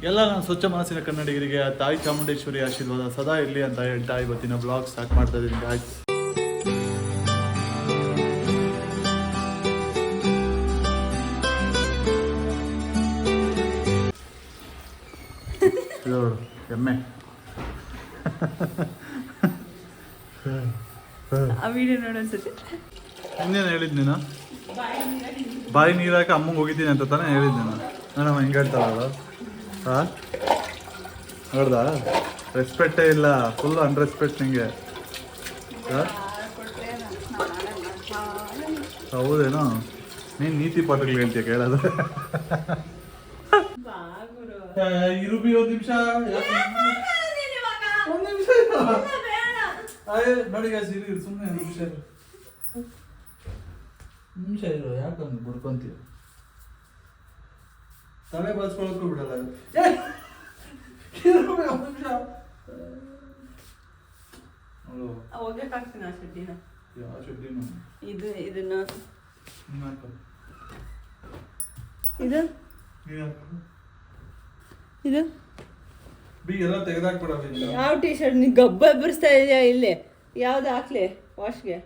ಎಲ್ಲ ನಾನು ಸ್ವಚ್ಛ ಮನಸ್ಸಿನ ಕನ್ನಡಿಗರಿಗೆ ತಾಯಿ ಚಾಮುಂಡೇಶ್ವರಿ ಆಶೀರ್ವಾದ ಸದಾ ಇರಲಿ ಅಂತ ಹೇಳ್ತಾ ಇವತ್ತಿನ ಬ್ಲಾಗ್ ಸ್ಟಾರ್ಟ್ ಮಾಡ್ತಾ ಇದ್ದೀನಿ ಗಾಯ್ಸ್. ನೋಡು ಎಮ್ಮೆ ಇನ್ನೇನು ಹೇಳಿದ್ ನೀನು ಬಾಯಿ ನೀರಾಕ ಅಮ್ಮಂಗೆ ಹೋಗಿದ್ದೀನಿ ಅಂತ ತಾನೇ ಹೇಳಿದ್ ನೀನು. ನಾನು ಹಿಂಗೆ ಹೇಳ್ತಾರಲ್ಲ ಹಾಂ ನೋಡ್ದಾ ರೆಸ್ಪೆಕ್ಟೇ ಇಲ್ಲ, ಫುಲ್ ಅನ್ರೆಸ್ಪೆಕ್ಟ್ ನಿಂಗೆ. ಹೌದೇನೋ ನೀನು ನೀತಿ ಪಾಠಗಳು ಹೇಳ್ತೀಯ ಕೇಳೋದು. ಇರುಬಿ ಒಂದು ನಿಮಿಷ ನೋಡಿ ಇರು ಸುಮ್ಮನೆ ನಿಮಿಷ ಇರು ಯಾಕಂದ್ರೆ ಬಡ್ಕೊಂತೀಯ ತಲೆ ಬಾಚ್ಕೊಳಕ್ಕೂ ಬಿಡಲ್ಲ. ಯಾವ ಟಿ ಶರ್ಟ್ ನೀ ಗಬ್ಬ ಬರ್ಸ್ತಾ ಇದೆಯಾ? ಇಲ್ಲಿ ಯಾವ್ದು ಹಾಕ್ಲಿ ವಾಶ್ಗೆ?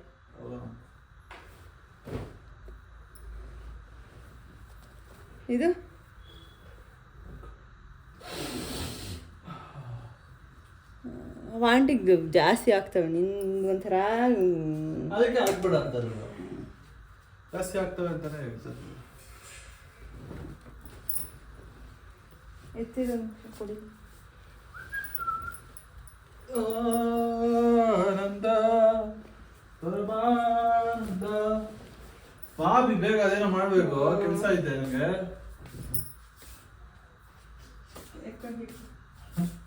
ಇದು ವಾಂಟಿಗೆ ಜಾಸ್ತಿ ಆಗ್ತವೆ. ನಿನ್ಗೊಂಥರ ಅದಕ್ಕೆ ಹಾಕ್ಬಿಡ ಅಂತಾರೆ, ಜಾಸ್ತಿ ಆಗ್ತವೆ ಅಂತಾನೆ ಹೇಳ್ತಾರೆ. ಕೊಡಿ ಆನಂದ ಪರಮಾನಂದ. ಬಾಬಿ ಬೇಗ ಅದೇನೋ ಮಾಡ್ಬೇಕು, ಕೆಲಸ ಐತೆ ನನಗೆ.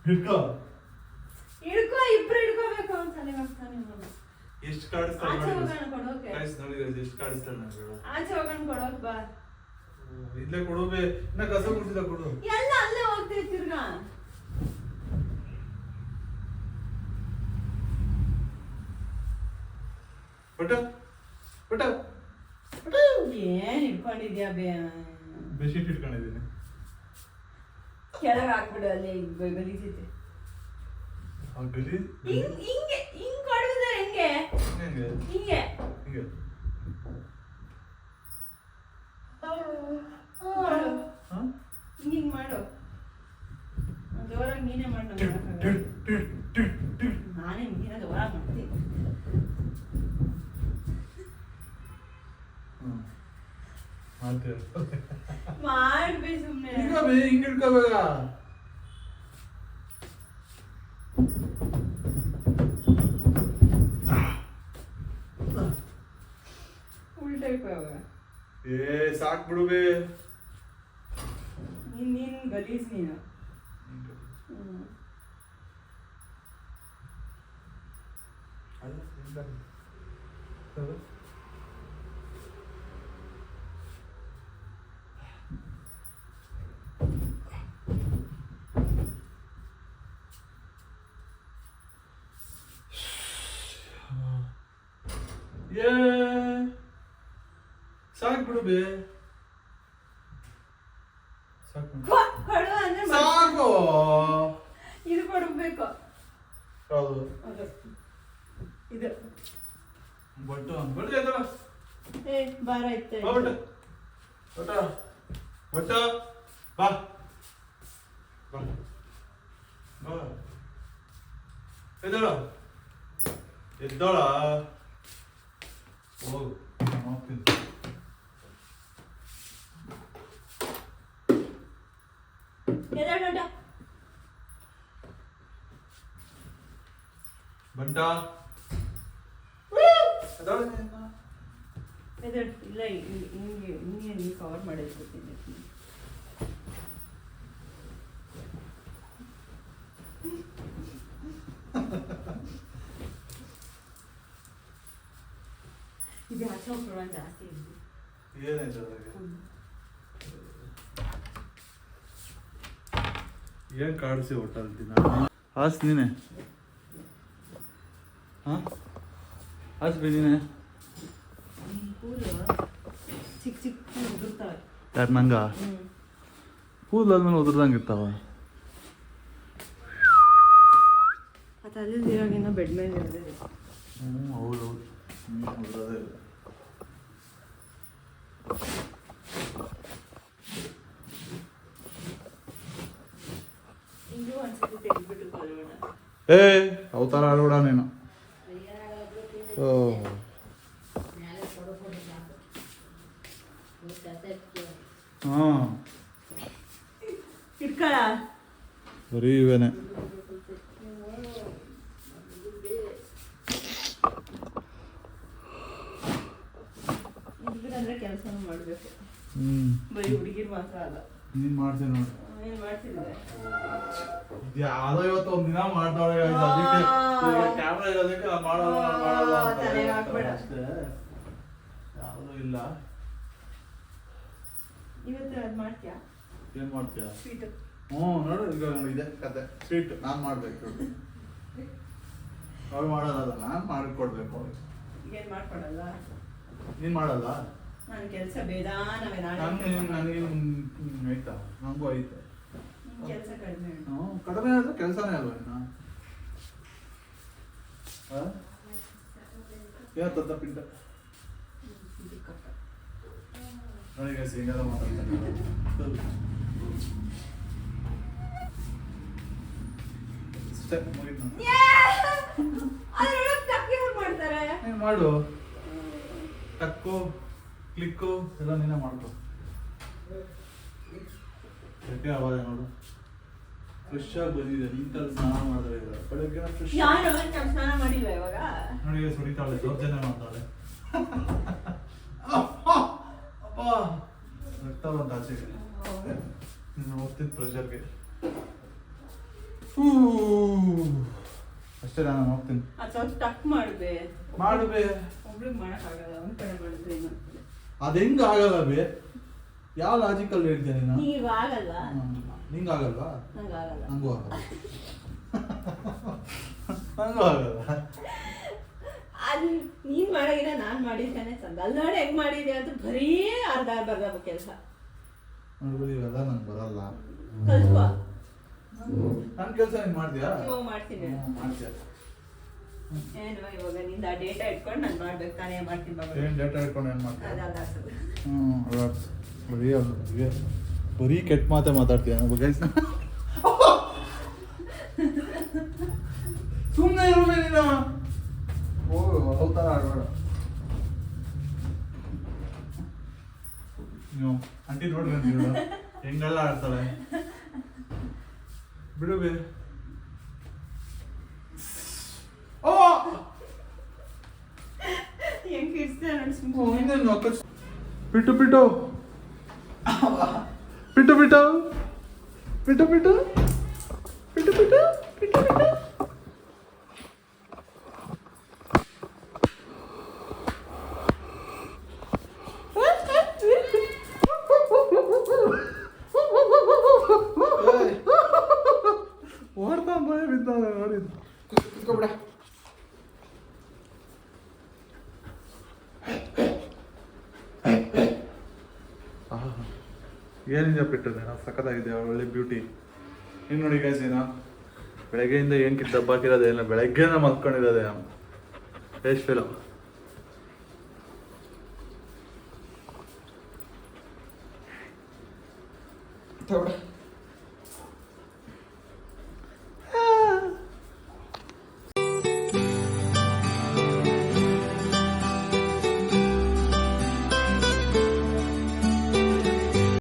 ಹಿಡ್ಕೋ ಹಿಡ್ಕೋ, ಇಬ್ರು ಹಿಡ್ಕೋಬೇಕು ಅಂತಾನೆ ಮಾಡ್ತಾನೆ. ಎಷ್ಟು ಕಾಡಿಸ್ತಾಳೆ ನೋಡಿ, ಎಷ್ಟು ಕಾಡಿಸ್ತಾಳೆ ನನಗೆ. ಆಚೆ ಹೋಗೋಣ ಕೊಡೋಕ್ ಬಾ. ಇಲ್ಲೇ ಕೊಡೋಬೇ, ಇನ್ನ ಕಸ ಕೊಡ್ತಿಲ್ಲ ಕೊಡು. ಎಲ್ಲ ಅಲ್ಲೇ ಹೋಗ್ತೈತಿ ತಿರ್ಗಾ. ಪಟ ಪಟ ಏನ್ ಇಟ್ಕೊಂಡಿದ್ಯಾ? ಬೆಡ್ಶೀಟ್ ಇಟ್ಕೊಂಡಿದ್ದೀನಿ. ಕೆಳಗೆ ಹಾಕ್ಬಿಡು, ಅಲ್ಲಿ ಗಲೀಜೈತೆ. ಹಿಂಗೆ ಹಿಂಗ್ ಕೊಡುದ ಹೆಂಗೆ? ಹಿಂಗೆ ಹಿಂಗೆ ಹಿಂಗ್ ಮಾಡು. ಜೋರಾಗಿ ನೀನೇ ಮಾಡು. ನಾನೇ ನೀನ ಜೋರಾಗಿ ಮಾಡ್ತೀನಿ. ಮಾಡ್ಬೇ ಸುಮ್ನೆ. ಹಿಂಗ್ ಇಟ್ಕೋಬೇಕ. ಉಲ್ಟಾ ಇಟ್ಕೋವಾಗ. ಸಾಕ್ ಬಿಡುಬೇ. ನೀನ್ ಗಲೀಜ್ ನೀನು. ಸಾಕ್ ಬಿಡುಬೇ. ಸಾಕು. ಇದು ಕೊಡ್ಬೇಕು. ಹೌದು ಇದು ಬಟ್ಟು ಬಟ್ಟು ಆಯ್ತಲ್ಲ. ಬಾರ ಐತೆ ಬಟ್ಟು ಬಟ್ಟ ಬಟ್ಟ ಬಾ ಬಾ ಬಾ. ಎದ್ದಳ ಎದ್ದಳ ಹೋಗು. ಹೋಗ್ತೀನಿ. ಬಂಟ ಇಲ್ಲ, ಹಿಂಗೆ ಹಿಂಗೆ ನೀವು ಕವರ್ ಮಾಡಿಸ್ಕೊತೀನಿ. ಇದು ಆಚೆ ಹೋಗ್ಕೊಳ್ಳೋ ಜಾಸ್ತಿ ಇದೆ. ಏನಾಯ್ತು ಅದ್ರಾಗೆ? ಏನ್ ಕಾಡಿಸಿ ಹೊಟ್ಟಲ್ತೀನಿ ಹಾಸ್ ನೀನೆ. ಹಾಂ ಹಾಸ್ ನೀನೆ. ಕೂದಲು ಚಿಕ್ಕ ಚಿಕ್ಕ ಉದುರ್ತಾವೆ. ಯಾರು ನಂಗ? ಕೂದಲು ಆದ್ಮೇಲೆ ಉದುರ್ದಂಗೆ ಇರ್ತಾವ. ಮತ್ತು ಅಲ್ಲಿ ಇವಾಗಿನ ಬೆಡ್ ಮೇಲೆ ಇರೋದೇ ಹೌದು ಉದ್ರೋದೇ ಇಲ್ಲ. ಹಿಂಗೂ ಒಂದ್ಸತಿ ತೆಗೆದ್ಬಿಟ್ಟು ಬರೋಣ. ಅವತಾರ ಆಡೋಣ ನೀನು. ಹಾಂ ಇಟ್ಕೊಳ ಬರೀ ಇವೇನೆ. ಅಂದ್ರೆ ಕೆಲಸನೂ ಮಾಡಬೇಕು. ಬರೀ ಹುಡುಗಿರು ಮಾತ್ರ ಅಲ್ಲ. ನೀನು ಮಾಡ್ತೀನಿ ನೋಡಿ. ಏನು ಮಾಡ್ತಿದ್ದೆ? ಯಾವುದೋ ಇವತ್ತು ಒಂದು ದಿನ ಮಾಡ್ತಾಳೆ, ಅದಕ್ಕೆ ಕ್ಯಾಮ್ರಾ ಇರೋದಕ್ಕೆ ಮಾಡಲ್ಲ ತಲೆಗೆ ಹಾಕ್ಬೇಡ. ಅಷ್ಟೇ, ಯಾವುದೂ ಇಲ್ಲ. ಇವತ್ತು ಅದು ಮಾಡ್ತೀಯಾ? ಏನು ಮಾಡ್ತೀಯಾ? ಸ್ವೀಟು. ನೋಡು ಈಗ ಇದೆ ಕತೆ. ಸ್ವೀಟ್ ನಾನು ಮಾಡಬೇಕು, ಅವ್ರು ಮಾಡೋದಲ್ಲ, ನಾನು ಮಾಡಿಕೊಡ್ಬೇಕು ಅವ್ರಿಗೆ. ಏನು ಮಾಡ್ಕೊಡಲ್ಲ? ನೀನು ಮಾಡಲ್ಲ? ನನ್ನ ಕೆಲಸ ಬೇದಾನವೇ. ನನಗೆ ಆಯ್ತಾ? ನನಗೂ ಐತೆ ಕೆಲಸ ಕಡಿಮೆ. ಕಡಿಮೆ ಆದರೆ ಕೆಲಸನೇ ಅಲ್ವ ಇನ್ನು. ಯಾವ ಪಿಂಟ ನನಗೆ ಸಿಂಗದ ಮಾತಾಡ್ತಾರೆ. ನೀನು ಮಾಡು, ಟಕ್ಕು ಕ್ಲಿಕ್ಕು ಎಲ್ಲ ನೀನೇ ಮಾಡ್ಕೊ. ಯಾಕೆ ಆವಾಜ ನೋಡು, ಫ್ರೆಶ್ ಆಗಿ ಬಂದಿದೆ. ನೀಟಾಗಿ ಸ್ನಾನ ಮಾಡಿದ್ರೆ ಬೆಳಗ್ಗೆ ಫ್ರೆಶ್. ಸ್ನಾನ ಮಾಡಿಲ್ಲ ಇವಾಗ. ನೋಡಿ ಸುಡಿತಾಳೆ, ದೌರ್ಜನ್ಯ ಮಾಡ್ತಾಳೆ. ಅಪ್ಪ ರಕ್ತ ಬಂತ ಆಚೆಗೆ. ನೀನು ಹೋಗ್ತಿದ್ದ ಪ್ರೆಷರ್ಗೆ. ಅಷ್ಟೇ, ನಾನು ಹೋಗ್ತೀನಿ. ಅದು ಸ್ವಲ್ಪ ಟಕ್ ಮಾಡ್ಬೇ. ಒಬ್ಳಿಗೆ ಮಾಡೋಕ್ಕಾಗಲ್ಲ, ಒಂದು ಕಡೆ ಮಾಡಿದ್ರೆ ಇನ್ನೊಂದು. ಅದು ಹೆಂಗೆ ಆಗಲ್ಲ ಬೇ? ಯಾವ ಲಾಜಿಕಲ್ಲಿ ಹೇಳ್ತೀನಿ ನೀನು? ನೀವು ಆಗಲ್ಲ. ನಿಂಗೆ ಆಗಲ್ವಾ? ನಂಗೆ ಆಗಲ್ಲ. ನಂಗೂ ಆಗಲ್ಲ. ನಂಗೂ ಆಗಲ್ಲ. ಅದು ನೀನು ಮಾಡೋಗಿಲ್ಲ, ನಾನು ಮಾಡಿದ್ದೇನೆ ಚಂದ. ಅಲ್ಲಿ ನೋಡಿ ಹೆಂಗೆ ಮಾಡಿದೆ ಅದು ಬರೀ ಬರ್ದ ಕೆಲಸ. ನೋಡ್ಬೋದು, ಇವೆಲ್ಲ ನಂಗೆ ಬರಲ್ಲ. ಕಲ್ತ್ಕೋ. ನನ್ನ ಕೆಲಸ ನೀನು ಮಾಡ್ತೀಯಾ? ಇವಾಗ ಮಾಡ್ತೀನಿ. ಮಾಡ್ತೀಯ? ಏನು ಇವಾಗ ನಿಂದ ಡೇಟಾ ಇಟ್ಕೊಂಡು ನಾನು ಮಾಡ್ಬೇಕು ತಾನೇ. ಮಾಡ್ತೀನಿ ಬಾಬಾ. ಏನು ಡೇಟಾ ಇಟ್ಕೊಂಡು ಏನು ಮಾಡ್ತೀಯ? ಅದಲ್ಲ ಬರೀ ಕೆಟ್ಟ ಮಾತೇ ಮಾತಾಡ್ತೀಯ ಗೈಸ್. ಸುಮ್ಮನೆ ಇರುವೆ ನೀನು. ಅವತಾರ ಆಡ್ಬೇಡ ನೀವು. ಆಂಟಿ ನೋಡ್ರಿ ನೀವು ಹೆಂಗೆಲ್ಲ ಆಡ್ತಾಳೆ. ಬಿಡು ಬೇ. ಹೆಂಗೆ ಇಡ್ಸ್ತೀಯ ಬಿಟ್ಟು ಬಿಟ್ಟು ಬಿಟ್ಟು ಬಿಟ್ಟು ಬಿಟ್ಟು ಬಿಟ್ಟು ಬಿಟ್ಟು ಬಿಟ್ಟು ಬಿಟ್ಟು ಬಿಟ್ಟು. ಓಡ್ತಾ ಭಯ ಬಿದ್ದಾಳೆ ನೋಡಿ. ಬಿಡ. ಏನಿದೆ ಬಿಟ್ಟಿದೆ, ಸಖತ್ತಾಗಿದೆ, ಒಳ್ಳೆ ಬ್ಯೂಟಿ. ಇನ್ನು ನೋಡಿ ಗೈಸ್, ಬೆಳಗ್ಗೆಯಿಂದ ಏನು ಕಿತ್ತು ದಬ್ಬಾಕಿರೋದೆ ಇಲ್ಲ, ಬೆಳಗ್ಗೆನ ಮಲ್ಕೊಂಡಿರೋದೆ. ಎಷ್ಟು ಫೀಲ್